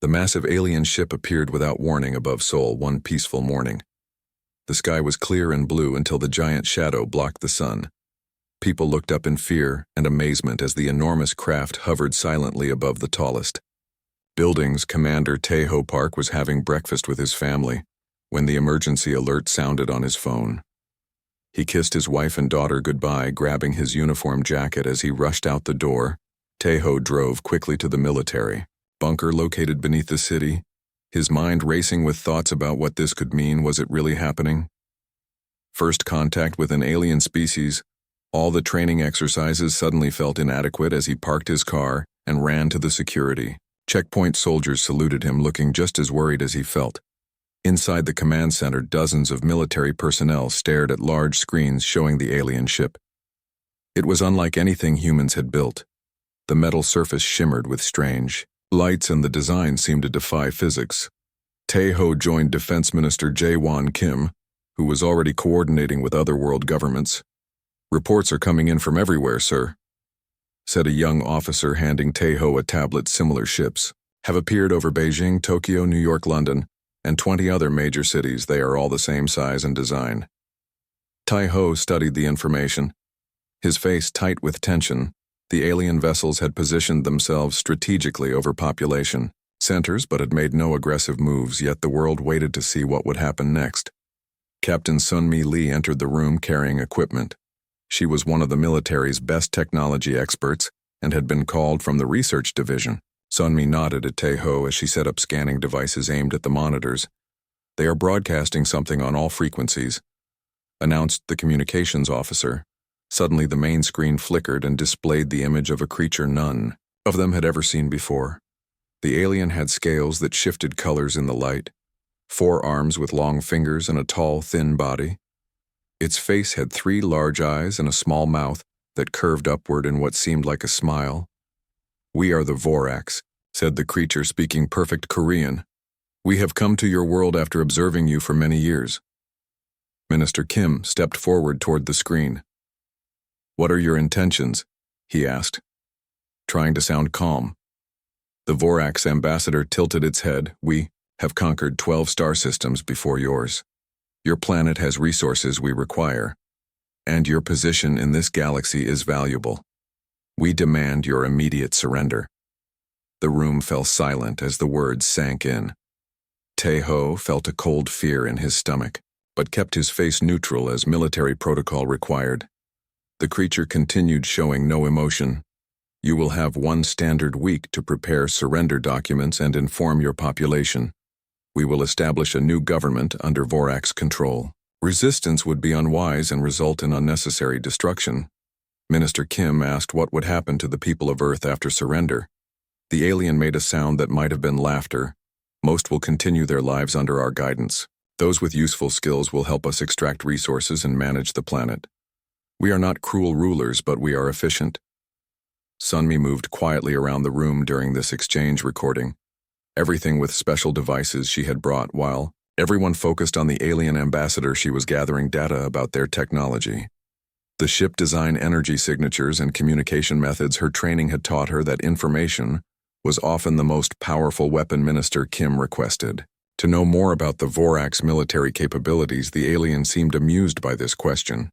The massive alien ship appeared without warning above Seoul one peaceful morning. The sky was clear and blue until the giant shadow blocked the sun. People looked up in fear and amazement as the enormous craft hovered silently above the tallest buildings. Commander Taeho Park was having breakfast with his family when the emergency alert sounded on his phone. He kissed his wife and daughter goodbye, grabbing his uniform jacket as he rushed out the door. Taeho drove quickly to the military bunker located beneath the city, his mind racing with thoughts about what this could mean. Was it really happening? First contact with an alien species. All the training exercises suddenly felt inadequate as he parked his car and ran to the security checkpoint. Soldiers saluted him, looking just as worried as he felt. Inside the command center, dozens of military personnel stared at large screens showing the alien ship. It was unlike anything humans had built. The metal surface shimmered with strange lights and the design seemed to defy physics. Taeho joined Defense Minister Jae-won Kim, who was already coordinating with other world governments. "Reports are coming in from everywhere, sir," said a young officer, handing Taeho a tablet. "Similar ships have appeared over Beijing, Tokyo, New York, London, and 20 other major cities. They are all the same size and design." Taeho studied the information, his face tight with tension. The alien vessels had positioned themselves strategically over population centers but had made no aggressive moves, yet the world waited to see what would happen next. Captain Sunmi Lee entered the room carrying equipment. She was one of the military's best technology experts and had been called from the research division. Sunmi nodded at Taeho as she set up scanning devices aimed at the monitors. "They are broadcasting something on all frequencies," announced the communications officer. Suddenly the main screen flickered and displayed the image of a creature none of them had ever seen before. The alien had scales that shifted colors in the light, 4 arms with long fingers and a tall, thin body. Its face had 3 large eyes and a small mouth that curved upward in what seemed like a smile. "We are the Voraks," said the creature, speaking perfect Korean. "We have come to your world after observing you for many years." Minister Kim stepped forward toward the screen. "What are your intentions?" he asked, trying to sound calm. The Voraks ambassador tilted its head. "We have conquered 12 star systems before yours. Your planet has resources we require, and your position in this galaxy is valuable. We demand your immediate surrender." The room fell silent as the words sank in. Taeho felt a cold fear in his stomach, but kept his face neutral as military protocol required. The creature continued, showing no emotion. "You will have 1 standard week to prepare surrender documents and inform your population. We will establish a new government under Vorak's control. Resistance would be unwise and result in unnecessary destruction." Minister Kim asked what would happen to the people of Earth after surrender. The alien made a sound that might have been laughter. "Most will continue their lives under our guidance. Those with useful skills will help us extract resources and manage the planet. We are not cruel rulers, but we are efficient." Sunmi moved quietly around the room during this exchange, recording everything with special devices she had brought. While everyone focused on the alien ambassador, she was gathering data about their technology. The ship design, energy signatures, and communication methods. Her training had taught her that information was often the most powerful weapon. Minister Kim requested to know more about the Vorak's military capabilities. The alien seemed amused by this question.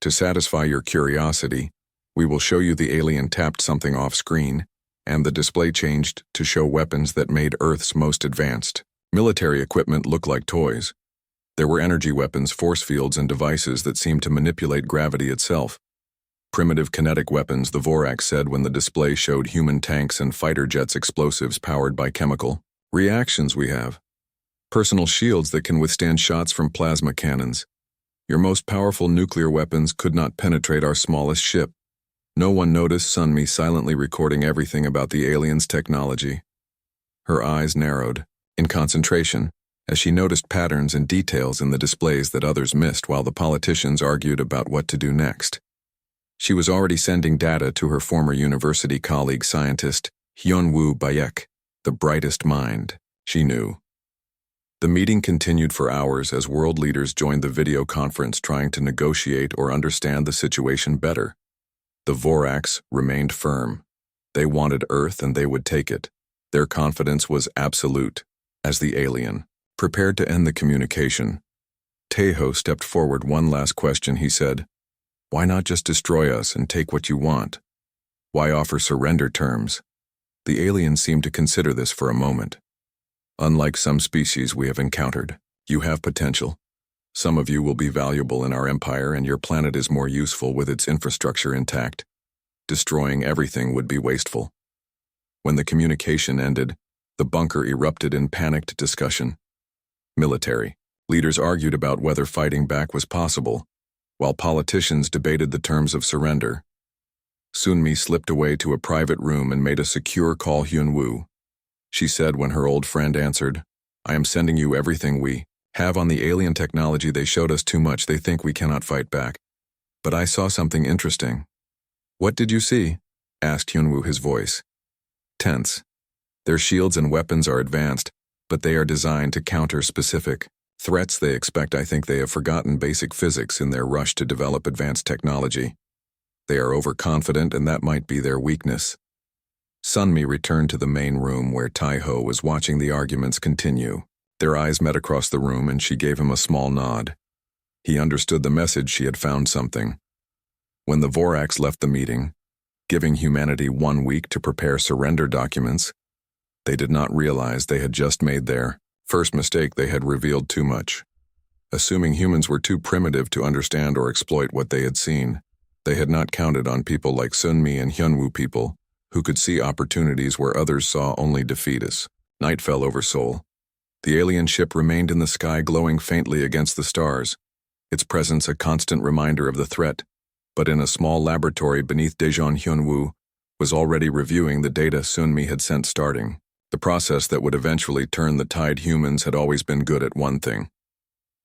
"To satisfy your curiosity, we will show you." The alien tapped something off screen, and the display changed to show weapons that made Earth's most advanced military equipment look like toys. There were energy weapons, force fields, and devices that seemed to manipulate gravity itself. "Primitive kinetic weapons," the Vorak said when the display showed human tanks and fighter jets, explosives powered by chemical reactions. "We have personal shields that can withstand shots from plasma cannons. Your most powerful nuclear weapons could not penetrate our smallest ship." No one noticed Sunmi silently recording everything about the alien's technology. Her eyes narrowed in concentration as she noticed patterns and details in the displays that others missed while the politicians argued about what to do next. She was already sending data to her former university colleague, scientist Hyun-woo Bayek, the brightest mind she knew. The meeting continued for hours as world leaders joined the video conference, trying to negotiate or understand the situation better. The Voraks remained firm. They wanted Earth and they would take it. Their confidence was absolute. As the alien prepared to end the communication, Tejo stepped forward. One last question, he said. Why not just destroy us and take what you want? Why offer surrender terms? The alien seemed to consider this for a moment. Unlike some species we have encountered, you have potential. Some of you will be valuable in our empire, and your planet is more useful with its infrastructure intact. Destroying everything would be wasteful. When the communication ended, the bunker erupted in panicked discussion. Military leaders argued about whether fighting back was possible, while politicians debated the terms of surrender. Sunmi slipped away to a private room and made a secure call Hyunwoo. She said when her old friend answered, I am sending you everything we have on the alien technology. They showed us too much. They think we cannot fight back. But I saw something interesting. What did you see? Asked Hyunwoo, his voice tense. Their shields and weapons are advanced, but they are designed to counter specific threats they expect. I think they have forgotten basic physics in their rush to develop advanced technology. They are overconfident, and that might be their weakness. Sunmi returned to the main room where Tejo was watching the arguments continue. Their eyes met across the room, and she gave him a small nod. He understood the message. She had found something. When the Voraks left the meeting, giving humanity 1 week to prepare surrender documents, they did not realize they had just made their first mistake. They had revealed too much. Assuming humans were too primitive to understand or exploit what they had seen, they had not counted on people like Sunmi and Hyunwoo, people who could see opportunities where others saw only defeat. Night fell over Seoul. The alien ship remained in the sky, glowing faintly against the stars, its presence a constant reminder of the threat. But in a small laboratory beneath Daejeon, Hyunwoo was already reviewing the data Sunmi had sent. Starting the process that would eventually turn the tide. Humans had always been good at one thing: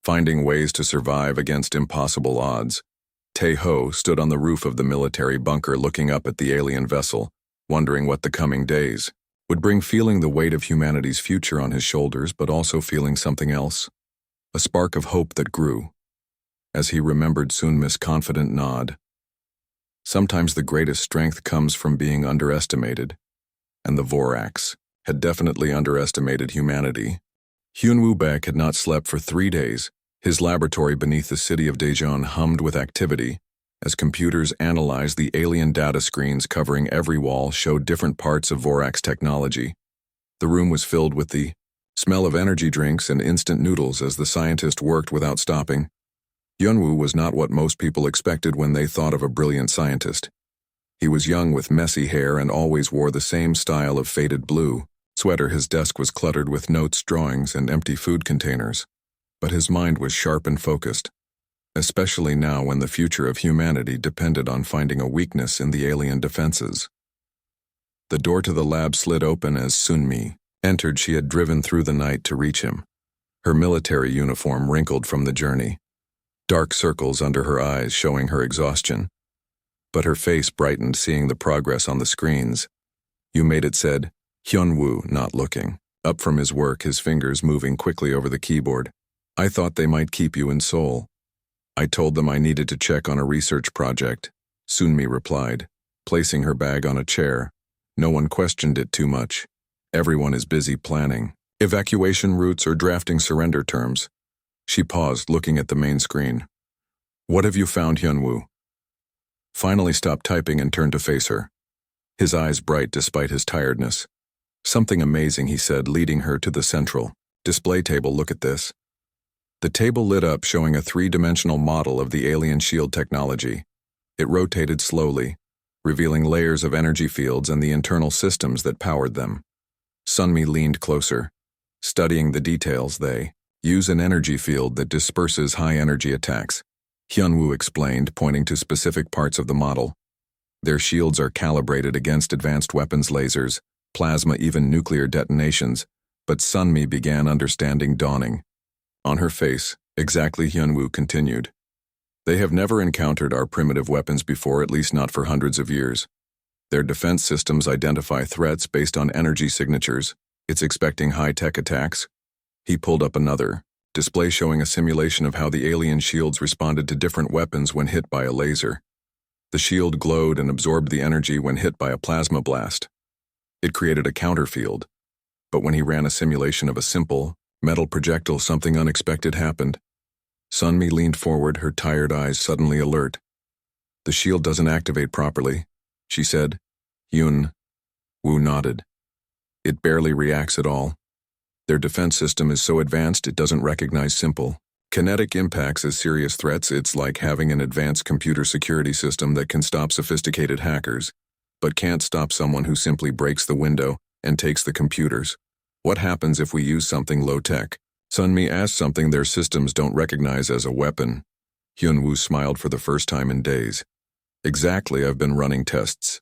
finding ways to survive against impossible odds. Tejo stood on the roof of the military bunker, looking up at the alien vessel, wondering what the coming days would bring, feeling the weight of humanity's future on his shoulders, but also feeling something else, a spark of hope that grew as he remembered Sunmi's confident nod. Sometimes the greatest strength comes from being underestimated, and the Voraks had definitely underestimated humanity. Hyunwoo Baek had not slept for 3 days. His laboratory beneath the city of Daejeon hummed with activity as computers analyzed the alien data. Screens covering every wall showed different parts of Voraks technology. The room was filled with the smell of energy drinks and instant noodles as the scientist worked without stopping. Hyunwoo was not what most people expected when they thought of a brilliant scientist. He was young with messy hair and always wore the same style of faded blue sweater. His desk was cluttered with notes, drawings, and empty food containers. But his mind was sharp and focused, especially now when the future of humanity depended on finding a weakness in the alien defenses. The door to the lab slid open as Sunmi entered. She had driven through the night to reach him, her military uniform wrinkled from the journey, dark circles under her eyes showing her exhaustion. But her face brightened seeing the progress on the screens. You made it, said Hyunwoo, not looking up from his work, his fingers moving quickly over the keyboard. I thought they might keep you in Seoul. I told them I needed to check on a research project, Sunmi replied, placing her bag on a chair. No one questioned it too much. Everyone is busy planning evacuation routes or drafting surrender terms. She paused, looking at the main screen. What have you found? Hyunwoo finally stopped typing and turned to face her, his eyes bright despite his tiredness. Something amazing, he said, leading her to the central display table. Look at this. The table lit up, showing a 3-dimensional model of the alien shield technology. It rotated slowly, revealing layers of energy fields and the internal systems that powered them. Sunmi leaned closer, studying the details. They use an energy field that disperses high-energy attacks, Hyunwoo explained, pointing to specific parts of the model. Their shields are calibrated against advanced weapons, lasers, plasma, even nuclear detonations. But Sunmi began understanding dawning on her face. Exactly, Hyunwoo continued. They have never encountered our primitive weapons before, at least not for hundreds of years. Their defense systems identify threats based on energy signatures. It's expecting high-tech attacks. He pulled up another display showing a simulation of how the alien shields responded to different weapons when hit by a laser. The shield glowed and absorbed the energy when hit by a plasma blast. It created a counterfield, But when he ran a simulation of a simple, metal projectile, something unexpected happened. Sunmi leaned forward, her tired eyes suddenly alert. "The shield doesn't activate properly," she said. Hyun Woo nodded. "It barely reacts at all. Their defense system is so advanced it doesn't recognize simple kinetic impacts as serious threats. It's like having an advanced computer security system that can stop sophisticated hackers, but can't stop someone who simply breaks the window and takes the computers. What happens if we use something low-tech?" Sunmi asked. "Something their systems don't recognize as a weapon." Hyun-woo smiled for the first time in days. "Exactly, I've been running tests.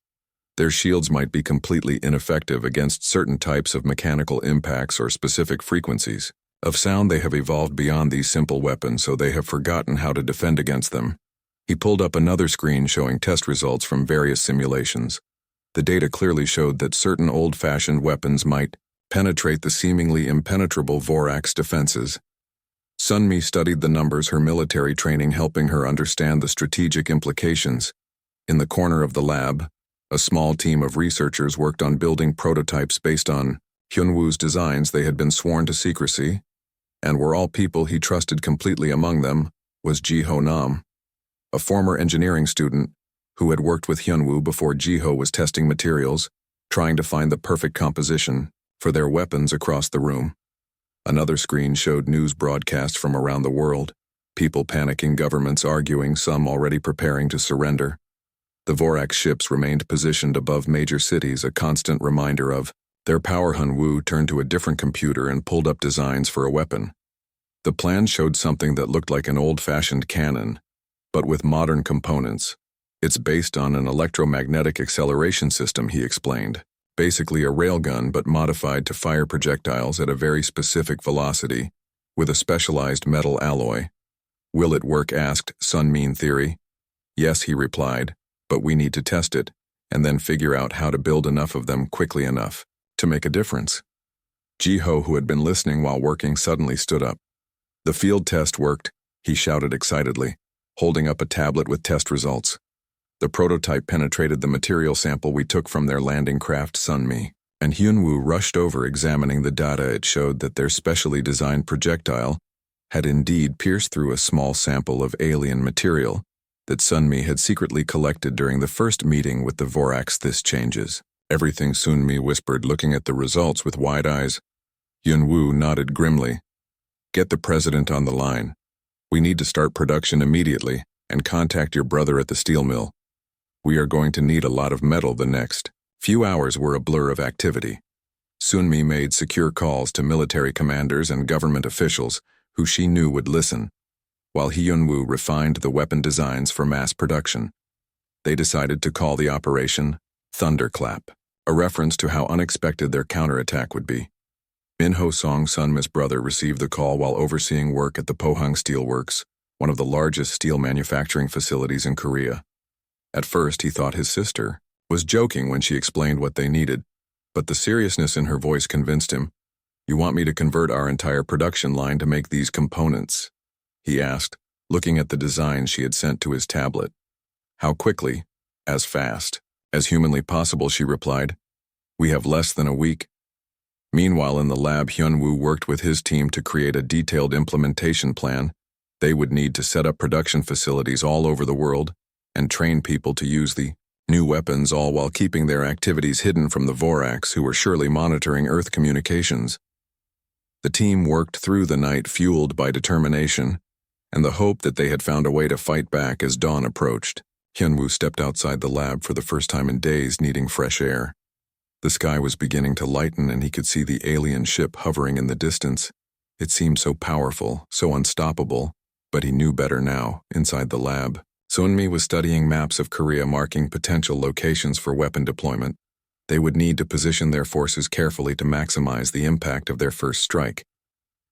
Their shields might be completely ineffective against certain types of mechanical impacts or specific frequencies of sound. They have evolved beyond these simple weapons, so they have forgotten how to defend against them." He pulled up another screen showing test results from various simulations. The data clearly showed that certain old-fashioned weapons might penetrate the seemingly impenetrable Vorax defenses. Sunmi studied the numbers, her military training helping her understand the strategic implications. In the corner of the lab, a small team of researchers worked on building prototypes based on Hyun-woo's designs. They had been sworn to secrecy, and were all people he trusted completely. Among them was Ji-ho Nam, a former engineering student who had worked with Hyun-woo before. Ji-ho was testing materials, trying to find the perfect composition for their weapons across the room. Another screen showed news broadcasts from around the world, people panicking, governments arguing, some already preparing to surrender. The Vorax ships remained positioned above major cities, a constant reminder of their power. Hyun-woo turned to a different computer and pulled up designs for a weapon. The plan showed something that looked like an old-fashioned cannon, but with modern components. "It's based on an electromagnetic acceleration system," he explained. "Basically a railgun, but modified to fire projectiles at a very specific velocity, with a specialized metal alloy." "Will it work?" asked Sunmi. "Theory. Yes," he replied, "but we need to test it, and then figure out how to build enough of them quickly enough to make a difference." Ji-ho, who had been listening while working, suddenly stood up. "The field test worked," he shouted excitedly, holding up a tablet with test results. "The prototype penetrated the material sample we took from their landing craft." Sunmi and Hyun-woo rushed over, examining the data. It showed that their specially designed projectile had indeed pierced through a small sample of alien material that Sunmi had secretly collected during the first meeting with the Vorax. "This changes everything," Sunmi whispered, looking at the results with wide eyes. Hyun-woo nodded grimly. "Get the president on the line. We need to start production immediately, and contact your brother at the steel mill. We are going to need a lot of metal." The next few hours were a blur of activity. Sunmi made secure calls to military commanders and government officials who she knew would listen, while Hyun-woo refined the weapon designs for mass production. They decided to call the operation Thunderclap, a reference to how unexpected their counterattack would be. Min Ho-song, Sunmi's brother, received the call while overseeing work at the Pohang Steel Works, one of the largest steel manufacturing facilities in Korea. At first, he thought his sister was joking when she explained what they needed, but the seriousness in her voice convinced him. "You want me to convert our entire production line to make these components?" he asked, looking at the designs she had sent to his tablet. "How quickly?" "As fast as humanly possible," she replied. "We have less than a week." Meanwhile, in the lab, Hyun-woo worked with his team to create a detailed implementation plan. They would need to set up production facilities all over the world and train people to use the new weapons, all while keeping their activities hidden from the Vorax, who were surely monitoring Earth communications. The team worked through the night, fueled by determination and the hope that they had found a way to fight back. As dawn approached, Hyun-woo stepped outside the lab for the first time in days, needing fresh air. The sky was beginning to lighten, and he could see the alien ship hovering in the distance. It seemed so powerful, so unstoppable, but he knew better now. Inside the lab, Sunmi was studying maps of Korea, marking potential locations for weapon deployment. They would need to position their forces carefully to maximize the impact of their first strike.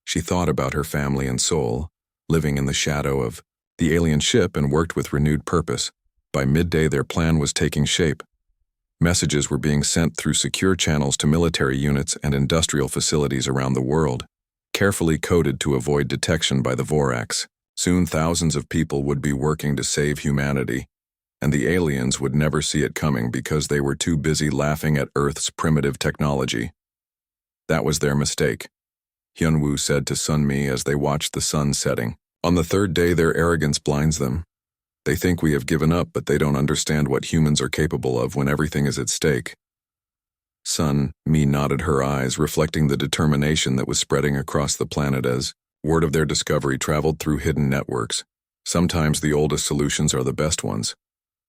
She thought about her family and Seoul, living in the shadow of the alien ship, and worked with renewed purpose. By midday, their plan was taking shape. Messages were being sent through secure channels to military units and industrial facilities around the world, carefully coded to avoid detection by the Vorax. Soon thousands of people would be working to save humanity, and the aliens would never see it coming because they were too busy laughing at Earth's primitive technology. That was their mistake, Hyunwoo said to Sunmi as they watched the sun setting. On the third day, their arrogance blinds them. They think we have given up, but they don't understand what humans are capable of when everything is at stake. Sun-mi nodded her eyes, reflecting the determination that was spreading across the planet as word of their discovery traveled through hidden networks. Sometimes the oldest solutions are the best ones.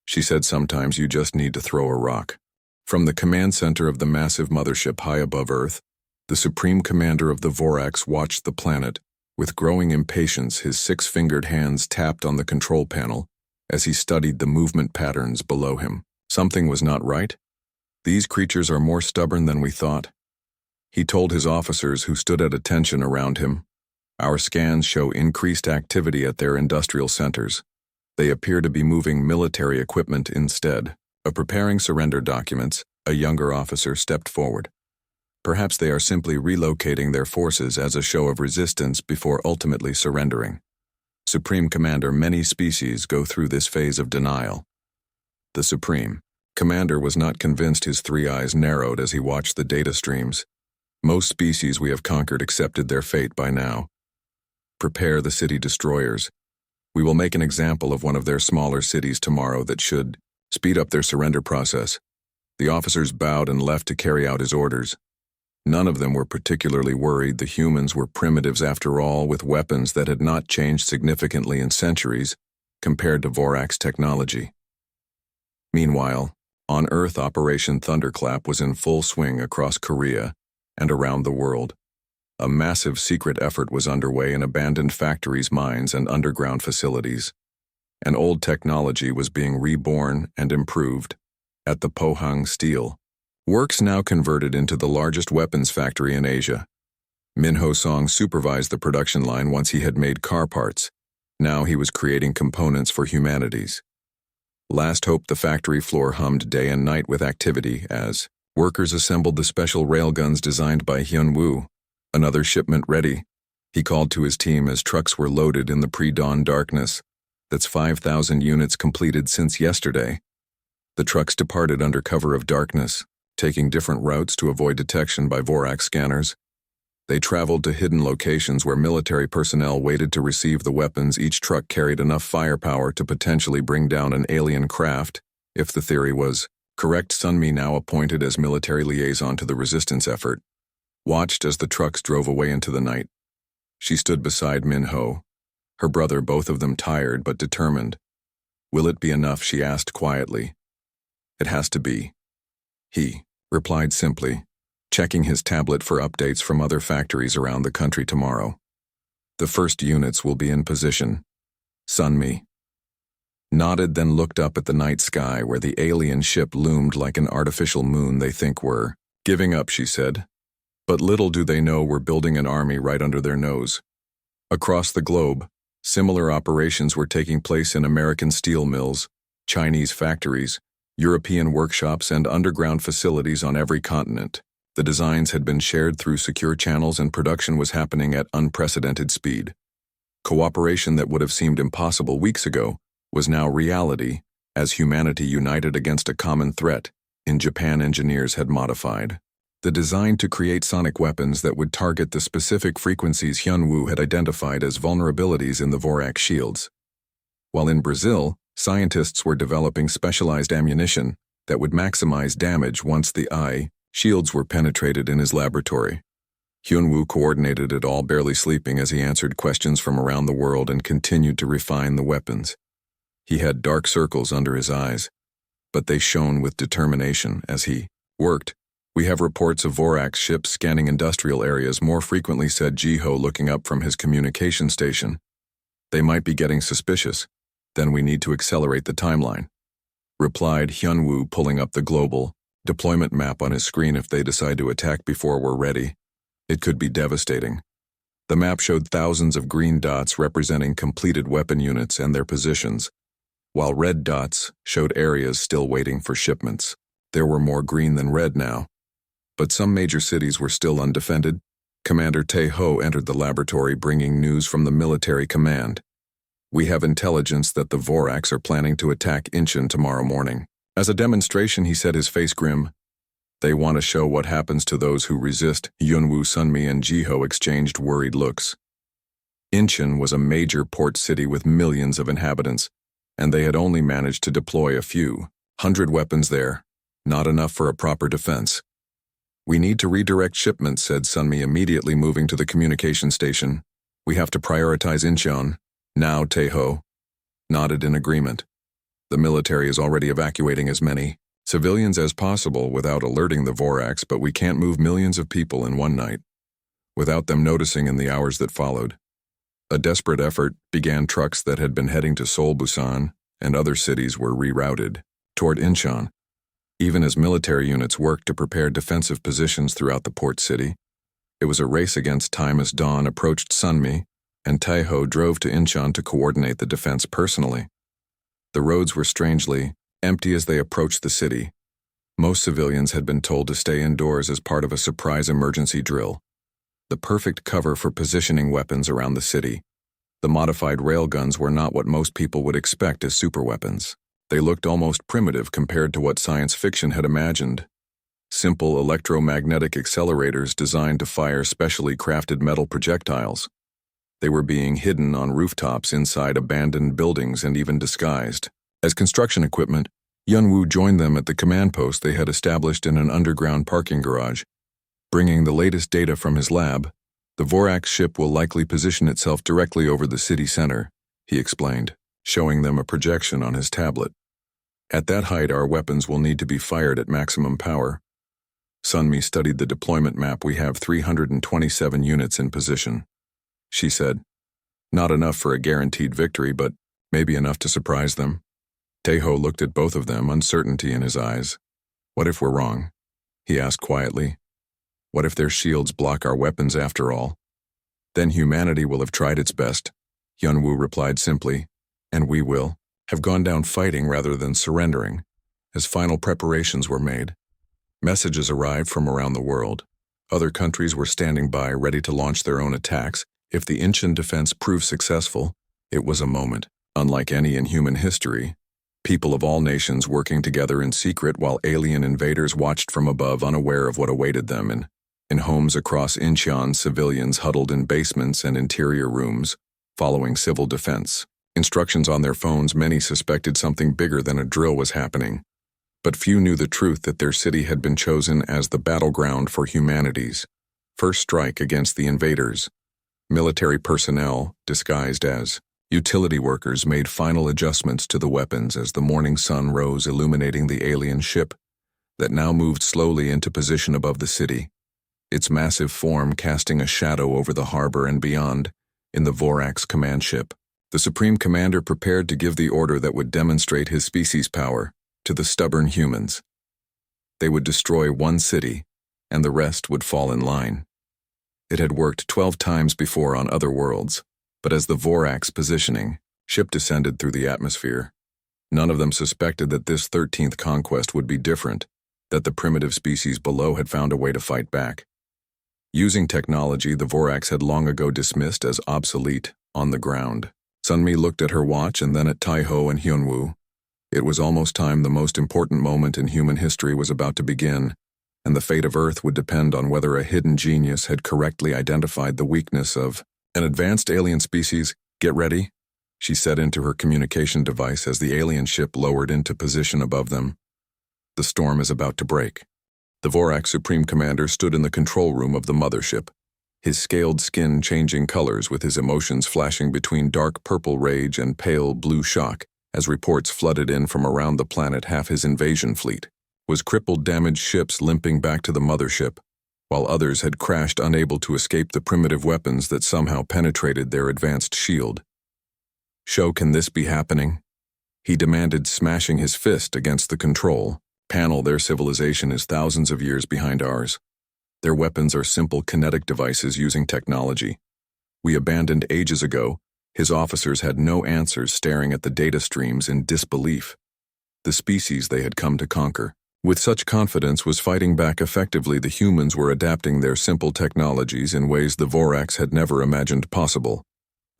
She said sometimes you just need to throw a rock. From the command center of the massive mothership high above Earth, the supreme commander of the Voraks watched the planet. With growing impatience, his six-fingered hands tapped on the control panel as he studied the movement patterns below him. Something was not right. These creatures are more stubborn than we thought, he told his officers who stood at attention around him. Our scans show increased activity at their industrial centers. They appear to be moving military equipment instead of preparing surrender documents. A younger officer stepped forward. Perhaps they are simply relocating their forces as a show of resistance before ultimately surrendering. Supreme Commander, many species go through this phase of denial. The Supreme Commander was not convinced. His three eyes narrowed as he watched the data streams. Most species we have conquered accepted their fate by now. Prepare the city destroyers. We will make an example of one of their smaller cities tomorrow that should speed up their surrender process. The officers bowed and left to carry out his orders. None of them were particularly worried. The humans were primitives after all, with weapons that had not changed significantly in centuries compared to Vorax technology. Meanwhile, on Earth, Operation Thunderclap was in full swing across Korea and around the world. A massive secret effort was underway in abandoned factories, mines, and underground facilities. An old technology was being reborn and improved at the Pohang Steel Works, now converted into the largest weapons factory in Asia. Min Ho-song supervised the production line once he had made car parts. Now he was creating components for humanities. Last hope, the factory floor hummed day and night with activity as workers assembled the special railguns designed by Hyunwoo. Another shipment ready, he called to his team as trucks were loaded in the pre-dawn darkness. That's 5,000 units completed since yesterday. The trucks departed under cover of darkness, taking different routes to avoid detection by Vorax scanners. They traveled to hidden locations where military personnel waited to receive the weapons. Each truck carried enough firepower to potentially bring down an alien craft, if the theory was correct. Sunmi, now appointed as military liaison to the resistance effort, watched as the trucks drove away into the night. She stood beside Min Ho, her brother, both of them tired but determined. Will it be enough? She asked quietly. It has to be, he replied simply, checking his tablet for updates from other factories around the country tomorrow. The first units will be in position. Sunmi nodded, then looked up at the night sky where the alien ship loomed like an artificial moon. They think we're giving up, she said. But little do they know we're building an army right under their nose. Across the globe, similar operations were taking place in American steel mills, Chinese factories, European workshops, and underground facilities on every continent. The designs had been shared through secure channels and production was happening at unprecedented speed. Cooperation that would have seemed impossible weeks ago was now reality as humanity united against a common threat. In Japan, engineers had modified the design to create sonic weapons that would target the specific frequencies Hyunwoo had identified as vulnerabilities in the Vorax shields. While in Brazil, scientists were developing specialized ammunition that would maximize damage once the shields were penetrated in his laboratory. Hyunwoo coordinated it all, barely sleeping as he answered questions from around the world and continued to refine the weapons. He had dark circles under his eyes, but they shone with determination as he worked. We have reports of Vorax ships scanning industrial areas more frequently, said Ji-ho, looking up from his communication station. They might be getting suspicious. Then we need to accelerate the timeline, replied Hyunwoo, pulling up the global deployment map on his screen. If they decide to attack before we're ready, it could be devastating. The map showed thousands of green dots representing completed weapon units and their positions, while red dots showed areas still waiting for shipments. There were more green than red now, but some major cities were still undefended. Commander Tae-ho entered the laboratory, bringing news from the military command. We have intelligence that the Vorax are planning to attack Incheon tomorrow morning. As a demonstration, he said, his face grim. They want to show what happens to those who resist. Yunwoo, Sunmi, and Jiho exchanged worried looks. Incheon was a major port city with millions of inhabitants, and they had only managed to deploy a few hundred weapons there, not enough for a proper defense. We need to redirect shipments, said Sunmi, immediately moving to the communication station. We have to prioritize Incheon. Now, Taeho nodded in agreement. The military is already evacuating as many civilians as possible without alerting the Voraks, but we can't move millions of people in one night without them noticing in the hours that followed. A desperate effort began. Trucks that had been heading to Seoul, Busan, and other cities were rerouted toward Incheon, even as military units worked to prepare defensive positions throughout the port city. It was a race against time as dawn approached. Sunmi and Taeho drove to Incheon to coordinate the defense personally. The roads were strangely empty as they approached the city. Most civilians had been told to stay indoors as part of a surprise emergency drill. The perfect cover for positioning weapons around the city. The modified railguns were not what most people would expect as superweapons. They looked almost primitive compared to what science fiction had imagined. Simple electromagnetic accelerators designed to fire specially crafted metal projectiles. They were being hidden on rooftops, inside abandoned buildings, and even disguised as construction equipment. Yunwoo joined them at the command post they had established in an underground parking garage. Bringing the latest data from his lab, the Vorax ship will likely position itself directly over the city center, he explained, showing them a projection on his tablet. At that height, our weapons will need to be fired at maximum power. Sunmi studied the deployment map. We have 327 units in position, she said. Not enough for a guaranteed victory, but maybe enough to surprise them. Taeho looked at both of them, uncertainty in his eyes. What if we're wrong? He asked quietly. What if their shields block our weapons after all? Then humanity will have tried its best, Yunwoo replied simply, and we will have gone down fighting rather than surrendering. As final preparations were made, messages arrived from around the world. Other countries were standing by, ready to launch their own attacks. If the Incheon defense proved successful, it was a moment unlike any in human history. People of all nations working together in secret while alien invaders watched from above, unaware of what awaited them. In homes across Incheon, civilians huddled in basements and interior rooms, following civil defense instructions on their phones. Many suspected something bigger than a drill was happening, but few knew the truth that their city had been chosen as the battleground for humanity's first strike against the invaders. Military personnel, disguised as utility workers, made final adjustments to the weapons as the morning sun rose, illuminating the alien ship that now moved slowly into position above the city, its massive form casting a shadow over the harbor and beyond. In the Vorax command ship, the Supreme Commander prepared to give the order that would demonstrate his species' power to the stubborn humans. They would destroy one city, and the rest would fall in line. It had worked 12 times before on other worlds, but as the Vorax positioning ship descended through the atmosphere, none of them suspected that this 13th conquest would be different, that the primitive species below had found a way to fight back. Using technology the Vorax had long ago dismissed as obsolete on the ground. Sunmi looked at her watch and then at Taeho and Hyunwoo. It was almost time. The most important moment in human history was about to begin, and the fate of Earth would depend on whether a hidden genius had correctly identified the weakness of an advanced alien species. Get ready, she said into her communication device as the alien ship lowered into position above them. The storm is about to break. The Vorax Supreme Commander stood in the control room of the mothership, his scaled skin changing colors, with his emotions flashing between dark purple rage and pale blue shock as reports flooded in from around the planet. Half his invasion fleet was crippled, damaged ships limping back to the mothership, while others had crashed, unable to escape the primitive weapons that somehow penetrated their advanced shield. Can this be happening? He demanded, smashing his fist against the control panel. Their civilization is thousands of years behind ours. Their weapons are simple kinetic devices using technology we abandoned ages ago. His officers had no answers, staring at the data streams in disbelief. The species they had come to conquer with such confidence was fighting back effectively. The humans were adapting their simple technologies in ways the Vorax had never imagined possible.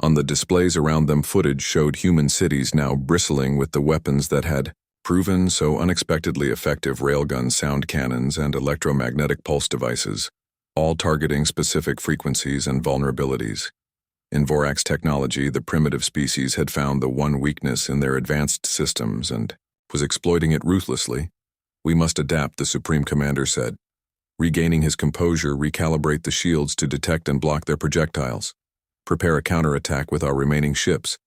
On the displays around them, footage showed human cities now bristling with the weapons that had Proven so unexpectedly effective railgun sound cannons and electromagnetic pulse devices, all targeting specific frequencies and vulnerabilities. In Vorax technology, the primitive species had found the one weakness in their advanced systems and was exploiting it ruthlessly. "We must adapt," the Supreme Commander said. Regaining his composure, recalibrate the shields to detect and block their projectiles. Prepare a counterattack with our remaining ships.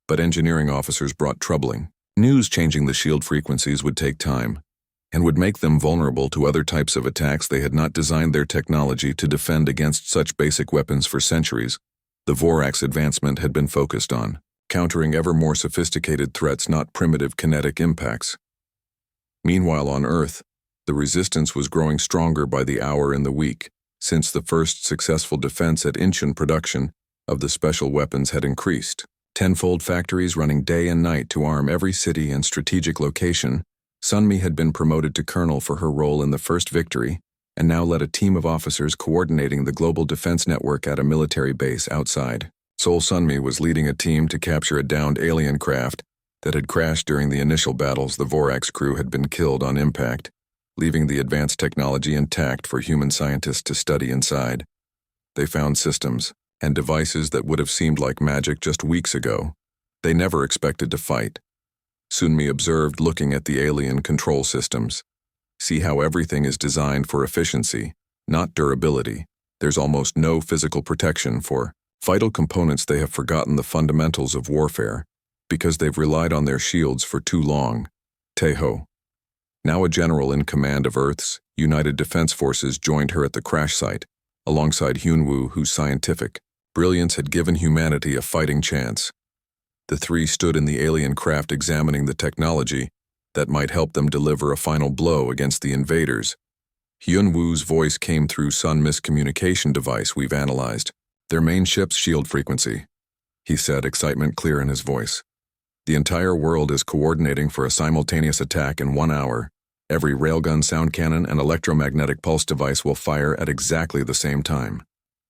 But engineering officers brought troubling news. Changing the shield frequencies would take time and would make them vulnerable to other types of attacks. They had not designed their technology to defend against such basic weapons for centuries. The Vorax advancement had been focused on countering ever more sophisticated threats, not primitive kinetic impacts. Meanwhile, on Earth, the resistance was growing stronger by the hour in the week, since the first successful defense at Incheon production of the special weapons had increased. Tenfold factories running day and night to arm every city and strategic location. Sunmi had been promoted to colonel for her role in the first victory, and now led a team of officers coordinating the global defense network at a military base outside. Seoul. Sunmi was leading a team to capture a downed alien craft that had crashed during the initial battles. The Vorax crew had been killed on impact, leaving the advanced technology intact for human scientists to study inside. They found systems and devices that would have seemed like magic just weeks ago. They never expected to fight. Sunmi observed, looking at the alien control systems. "See how everything is designed for efficiency, not durability. There's almost no physical protection for vital components. They have forgotten the fundamentals of warfare because they've relied on their shields for too long." Taeho, now a general in command of Earth's United Defense Forces, joined her at the crash site, alongside Hyunwoo, whose scientific brilliance had given humanity a fighting chance. The three stood in the alien craft, examining the technology that might help them deliver a final blow against the invaders. Hyunwoo's voice came through Sunmi's communication device. "We've analyzed their main ship's shield frequency," he said, excitement clear in his voice. "The entire world is coordinating for a simultaneous attack in 1 hour. Every railgun, sound cannon, and electromagnetic pulse device will fire at exactly the same time."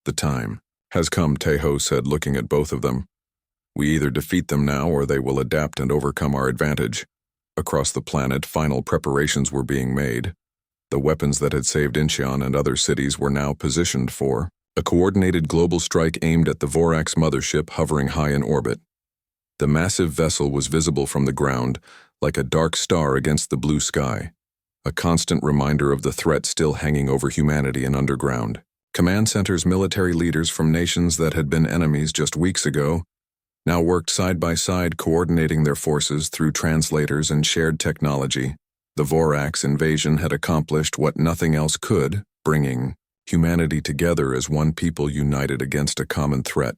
"The time has come," Taeho said, looking at both of them. "We either defeat them now or they will adapt and overcome our advantage." Across the planet, final preparations were being made. The weapons that had saved Incheon and other cities were now positioned for a coordinated global strike aimed at the Vorax mothership hovering high in orbit. The massive vessel was visible from the ground, like a dark star against the blue sky, a constant reminder of the threat still hanging over humanity and underground. Command centers, military leaders from nations that had been enemies just weeks ago, now worked side by side, coordinating their forces through translators and shared technology. The Vorax invasion had accomplished what nothing else could, bringing humanity together as one people united against a common threat.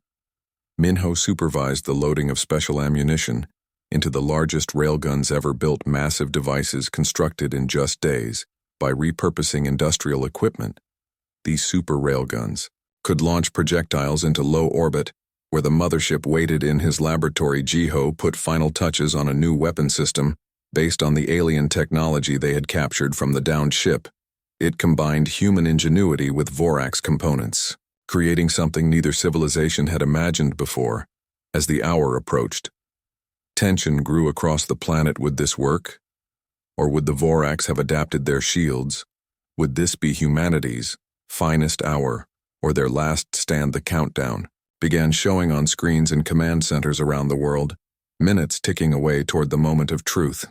Minho supervised the loading of special ammunition into the largest railguns ever built, massive devices constructed in just days by repurposing industrial equipment. These super railguns could launch projectiles into low orbit, where the mothership waited in his laboratory. Jiho put final touches on a new weapon system based on the alien technology they had captured from the downed ship. It combined human ingenuity with Vorax components, creating something neither civilization had imagined before. As the hour approached, tension grew across the planet. Would this work? Or would the Vorax have adapted their shields? Would this be humanity's finest hour, or their last stand? The countdown began showing on screens in command centers around the world, minutes ticking away toward the moment of truth.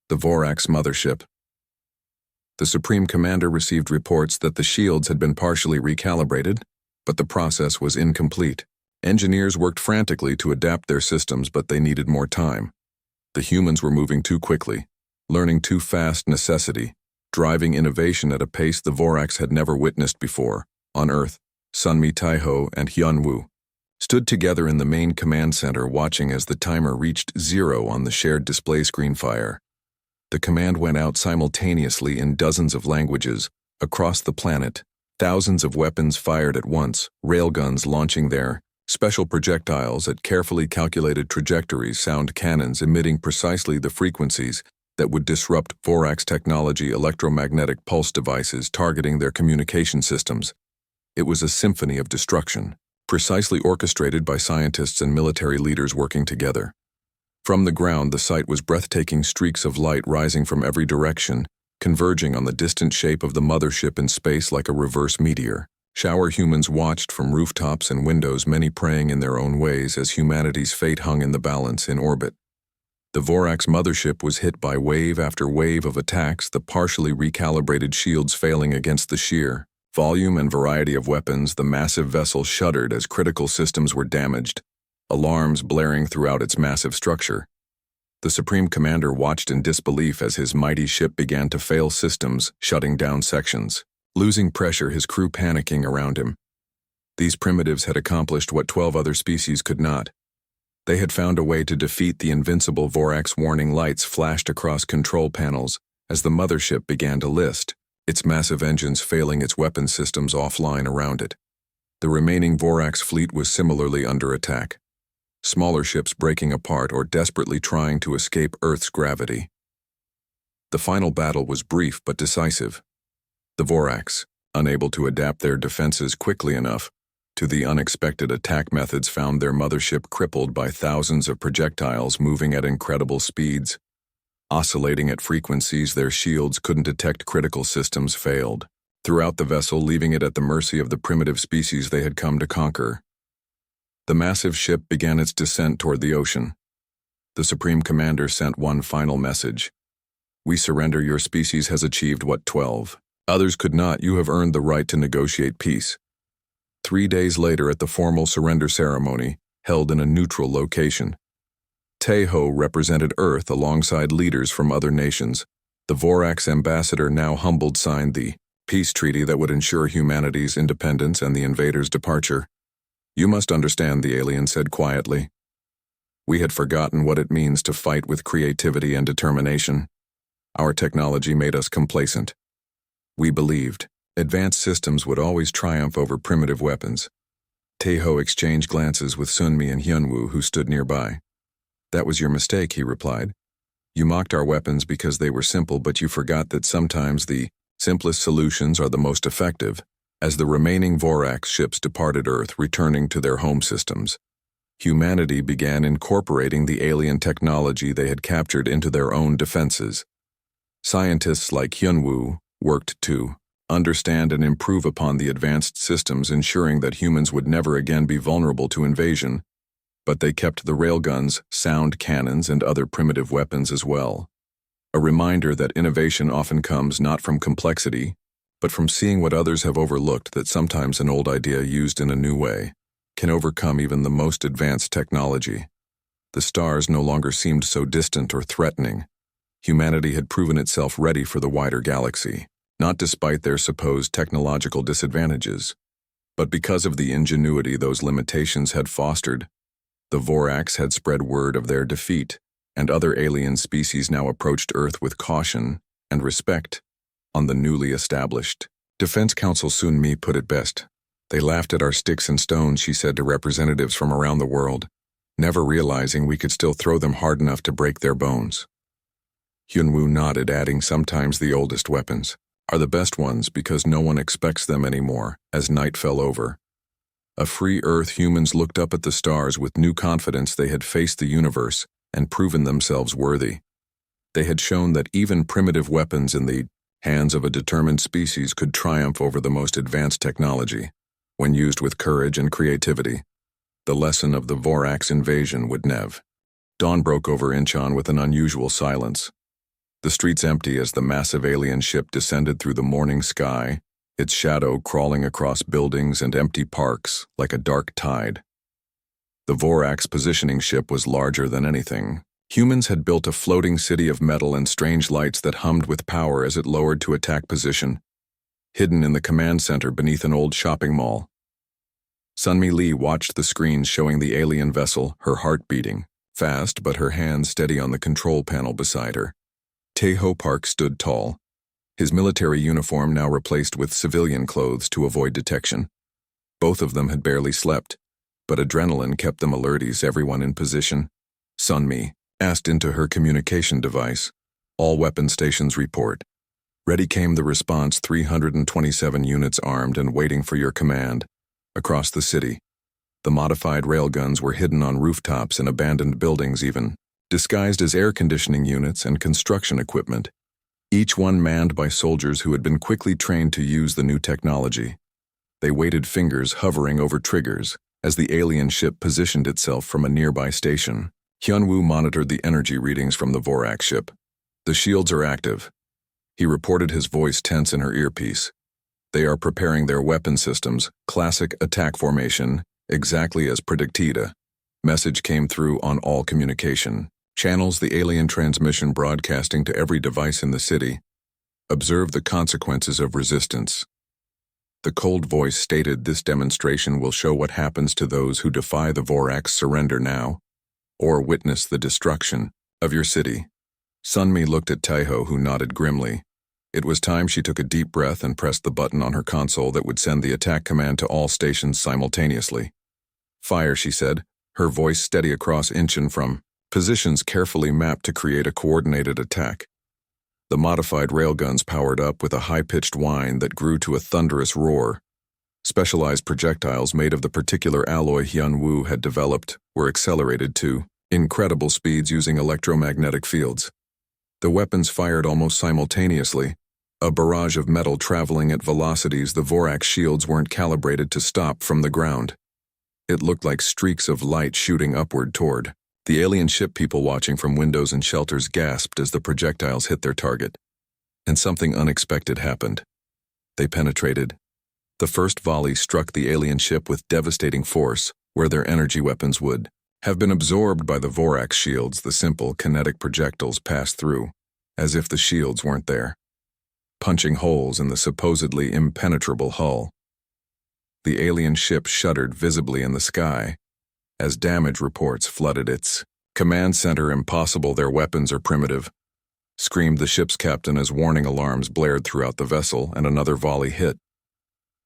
The Vorax mothership. The Supreme Commander received reports that the shields had been partially recalibrated, but the process was incomplete. Engineers worked frantically to adapt their systems, but they needed more time. The humans were moving too quickly, learning too fast, necessity, driving innovation at a pace the Vorax had never witnessed before. On Earth, Sunmi, Taeho, and Hyunwoo stood together in the main command center, watching as the timer reached 0 on the shared display screen. Fire. The command went out simultaneously in dozens of languages across the planet. Thousands of weapons fired at once, railguns launching their special projectiles at carefully calculated trajectories, sound cannons emitting precisely the frequencies that would disrupt Vorax technology, electromagnetic pulse devices targeting their communication systems. It was a symphony of destruction, precisely orchestrated by scientists and military leaders working together. From the ground, the sight was breathtaking, streaks of light rising from every direction, converging on the distant shape of the mothership in space like a reverse meteor. Shower humans watched from rooftops and windows, many praying in their own ways as humanity's fate hung in the balance in orbit. The Vorax mothership was hit by wave after wave of attacks, the partially recalibrated shields failing against the sheer volume and variety of weapons. The massive vessel shuddered as critical systems were damaged, alarms blaring throughout its massive structure. The Supreme Commander watched in disbelief as his mighty ship began to fail systems, shutting down sections. Losing pressure, his crew panicking around him. These primitives had accomplished what 12 other species could not. They had found a way to defeat the invincible Vorax. Warning lights flashed across control panels as the mothership began to list, its massive engines failing, its weapon systems offline around it. The remaining Vorax fleet was similarly under attack. Smaller ships breaking apart or desperately trying to escape Earth's gravity. The final battle was brief but decisive. The Vorax, unable to adapt their defenses quickly enough to the unexpected attack methods, found their mothership crippled by thousands of projectiles moving at incredible speeds. Oscillating at frequencies their shields couldn't detect, critical systems failed throughout the vessel, leaving it at the mercy of the primitive species they had come to conquer. The massive ship began its descent toward the ocean. The Supreme Commander sent one final message. We surrender. Your species has achieved what 12 others could not. You have earned the right to negotiate peace. 3 days later, at the formal surrender ceremony, held in a neutral location, Teho represented Earth alongside leaders from other nations. The Vorax ambassador, now humbled, signed the peace treaty that would ensure humanity's independence and the invaders' departure. You must understand, the alien said quietly. We had forgotten what it means to fight with creativity and determination. Our technology made us complacent. We believed advanced systems would always triumph over primitive weapons. Teho exchanged glances with Sunmi and Hyunwoo, who stood nearby. That was your mistake, he replied. You mocked our weapons because they were simple, but you forgot that sometimes the simplest solutions are the most effective. As the remaining Vorax ships departed Earth, returning to their home systems, humanity began incorporating the alien technology they had captured into their own defenses. Scientists like Hyunwoo worked to understand and improve upon the advanced systems, ensuring that humans would never again be vulnerable to invasion, but they kept the railguns, sound cannons, and other primitive weapons as well. A reminder that innovation often comes not from complexity, but from seeing what others have overlooked, that sometimes an old idea used in a new way can overcome even the most advanced technology. The stars no longer seemed so distant or threatening. Humanity had proven itself ready for the wider galaxy, not despite their supposed technological disadvantages, but because of the ingenuity those limitations had fostered. The Vorax had spread word of their defeat, and other alien species now approached Earth with caution and respect. On the newly established Defense Council, Sunmi put it best. They laughed at our sticks and stones, she said to representatives from around the world, never realizing we could still throw them hard enough to break their bones. Hyunwoo nodded, adding, sometimes the oldest weapons are the best ones because no one expects them anymore. As night fell over a free Earth, humans looked up at the stars with new confidence. They had faced the universe and proven themselves worthy. They had shown that even primitive weapons in the hands of a determined species could triumph over the most advanced technology, when used with courage and creativity. The lesson of the Vorax invasion would never. Dawn broke over Incheon with an unusual silence. The streets empty as the massive alien ship descended through the morning sky, its shadow crawling across buildings and empty parks like a dark tide. The Vorax positioning ship was larger than anything. Humans had built a floating city of metal and strange lights that hummed with power as it lowered to attack position, hidden in the command center beneath an old shopping mall. Sunmi Lee watched the screens showing the alien vessel, her heart beating fast but her hand steady on the control panel beside her. Taeho Park stood tall, his military uniform now replaced with civilian clothes to avoid detection. Both of them had barely slept, but adrenaline kept them alert. Is everyone in position? Sunmi asked into her communication device. All weapon stations report. Ready, came the response. 327 units armed and waiting for your command. Across the city, the modified railguns were hidden on rooftops and abandoned buildings. Even disguised as air conditioning units and construction equipment, each one manned by soldiers who had been quickly trained to use the new technology. They waited, fingers hovering over triggers, as the alien ship positioned itself from a nearby station. Hyunwoo monitored the energy readings from the Vorax ship. "The shields are active," he reported, his voice tense in her earpiece. "They are preparing their weapon systems, classic attack formation, exactly as predicted." Message came through on all communication channels, the alien transmission broadcasting to every device in the city. "Observe the consequences of resistance." The cold voice stated, "This demonstration will show what happens to those who defy the Vorax. Surrender now, or witness the destruction of your city." Sunmi looked at Taiho, who nodded grimly. It was time. She took a deep breath and pressed the button on her console that would send the attack command to all stations simultaneously. "Fire," she said, her voice steady across Incheon, from positions carefully mapped to create a coordinated attack. The modified railguns powered up with a high-pitched whine that grew to a thunderous roar. Specialized projectiles made of the particular alloy Hyunwoo had developed were accelerated to incredible speeds using electromagnetic fields. The weapons fired almost simultaneously, a barrage of metal traveling at velocities the Vorax shields weren't calibrated to stop from the ground. It looked like streaks of light shooting upward toward the alien ship. People watching from windows and shelters gasped as the projectiles hit their target. And something unexpected happened. They penetrated. The first volley struck the alien ship with devastating force, where their energy weapons would have been absorbed by the Vorax shields. The simple kinetic projectiles passed through, as if the shields weren't there, punching holes in the supposedly impenetrable hull. The alien ship shuddered visibly in the sky as damage reports flooded its command center. "Impossible, their weapons are primitive," screamed the ship's captain as warning alarms blared throughout the vessel and another volley hit.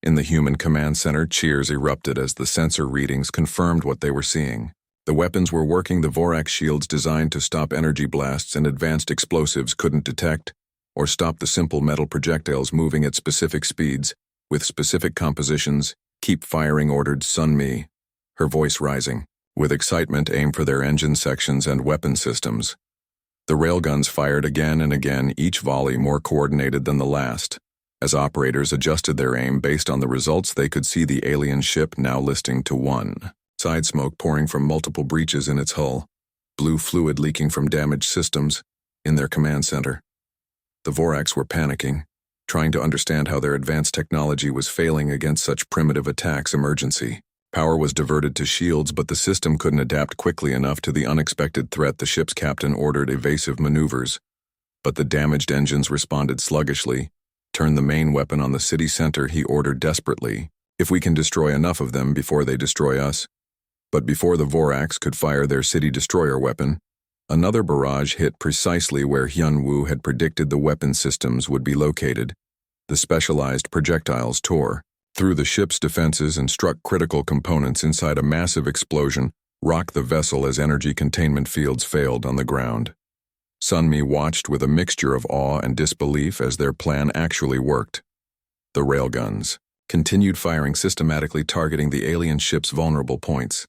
In the human command center, cheers erupted as the sensor readings confirmed what they were seeing. The weapons were working. The Vorax shields designed to stop energy blasts and advanced explosives couldn't detect or stop the simple metal projectiles moving at specific speeds, with specific compositions. "Keep firing," ordered Sunmi, her voice rising. With excitement, "Aim for their engine sections and weapon systems." The railguns fired again and again, each volley more coordinated than the last. As operators adjusted their aim based on the results, they could see the alien ship now listing to one side, smoke pouring from multiple breaches in its hull, blue fluid leaking from damaged systems in their command center. The Vorax were panicking, trying to understand how their advanced technology was failing against such primitive attacks. Emergency power was diverted to shields, but the system couldn't adapt quickly enough to the unexpected threat. The ship's captain ordered evasive maneuvers, but the damaged engines responded sluggishly. "Turn the main weapon on the city center," he ordered desperately. "If we can destroy enough of them before they destroy us." But before the Vorax could fire their city destroyer weapon, another barrage hit precisely where Hyunwoo had predicted the weapon systems would be located. The specialized projectiles tore through the ship's defenses and struck critical components inside. A massive explosion rocked the vessel as energy containment fields failed on the ground. Sunmi watched with a mixture of awe and disbelief as their plan actually worked. The railguns continued firing, systematically targeting the alien ship's vulnerable points.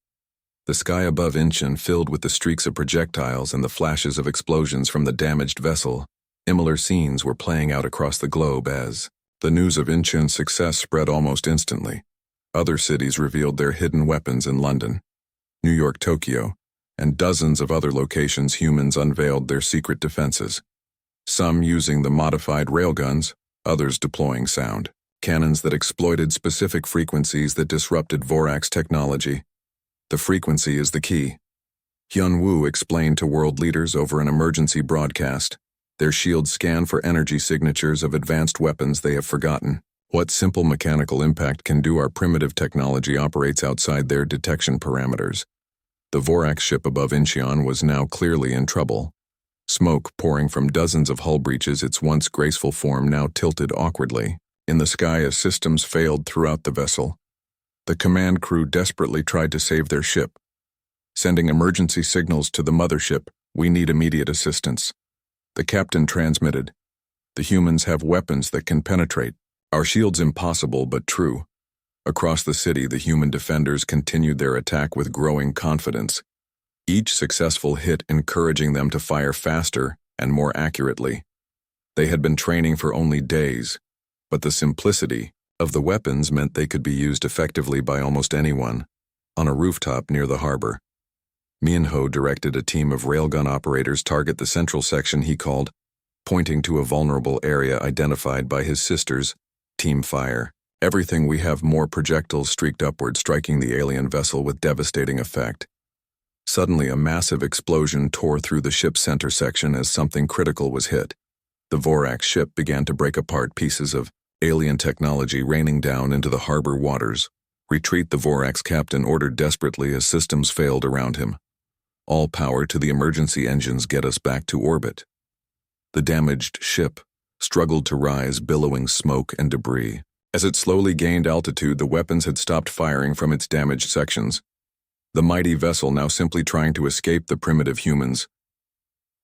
The sky above Incheon filled with the streaks of projectiles and the flashes of explosions from the damaged vessel. Similar scenes were playing out across the globe as the news of Incheon's success spread almost instantly. Other cities revealed their hidden weapons. In London, New York, Tokyo, and dozens of other locations, humans unveiled their secret defenses. Some using the modified railguns, others deploying sound cannons that exploited specific frequencies that disrupted Vorax technology. "The frequency is the key," Hyunwoo explained to world leaders over an emergency broadcast. "Their shields scan for energy signatures of advanced weapons they have forgotten. What simple mechanical impact can do, our primitive technology operates outside their detection parameters." The Vorax ship above Incheon was now clearly in trouble. Smoke pouring from dozens of hull breaches, its once graceful form now tilted awkwardly in the sky as systems failed throughout the vessel. The command crew desperately tried to save their ship, sending emergency signals to the mothership. "We need immediate assistance." The captain transmitted, "The humans have weapons that can penetrate. Our shields." Impossible but true. Across the city, the human defenders continued their attack with growing confidence. each successful hit encouraging them to fire faster and more accurately. They had been training for only days, but the simplicity of the weapons meant they could be used effectively by almost anyone. On a rooftop near the harbor, Minho directed a team of railgun operators target the central section he called, pointing to a vulnerable area identified by his sisters, Team Fire. Everything we have. More projectiles streaked upward, striking the alien vessel with devastating effect. Suddenly, a massive explosion tore through the ship's center section as something critical was hit. The Vorax ship began to break apart, pieces of alien technology raining down into the harbor waters. Retreat, the Vorax captain ordered desperately as systems failed around him. All power to the emergency engines, get us back to orbit. The damaged ship struggled to rise, billowing smoke and debris. As it slowly gained altitude, the weapons had stopped firing from its damaged sections. The mighty vessel now simply trying to escape the primitive humans.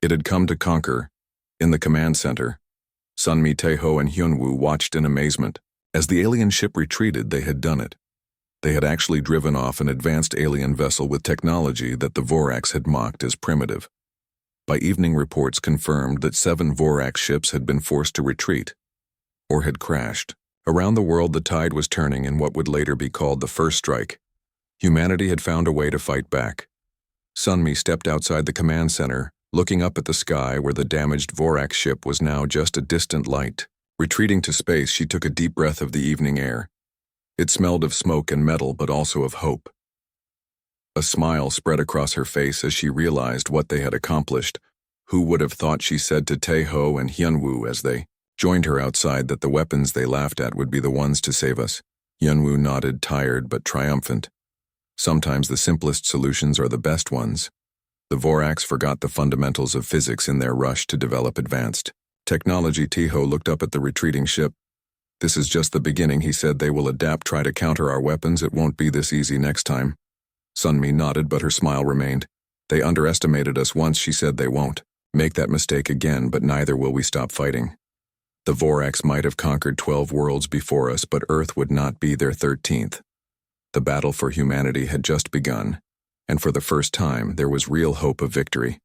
It had come to conquer. In the command center, Sunmi, Taeho, and Hyunwoo watched in amazement. As the alien ship retreated, they had done it. They had actually driven off an advanced alien vessel with technology that the Vorax had mocked as primitive. By evening, reports confirmed that 7 Vorax ships had been forced to retreat, or had crashed. Around the world, the tide was turning in what would later be called the First Strike. Humanity had found a way to fight back. Sunmi stepped outside the command center, looking up at the sky where the damaged Vorax ship was now just a distant light. Retreating to space, she took a deep breath of the evening air. It smelled of smoke and metal, but also of hope. A smile spread across her face as she realized what they had accomplished. Who would have thought, she said to Taeho and Hyunwoo as they joined her outside, that the weapons they laughed at would be the ones to save us? Hyunwoo nodded, tired but triumphant. Sometimes the simplest solutions are the best ones. The Vorax forgot the fundamentals of physics in their rush to develop advanced technology. Taeho looked up at the retreating ship. This is just the beginning, he said. They will adapt, try to counter our weapons. It won't be this easy next time. Sunmi nodded, but her smile remained. They underestimated us once, she said. They won't make that mistake again, but neither will we stop fighting. The Vorax might have conquered 12 worlds before us, but Earth would not be their 13th. The battle for humanity had just begun, and for the first time there was real hope of victory.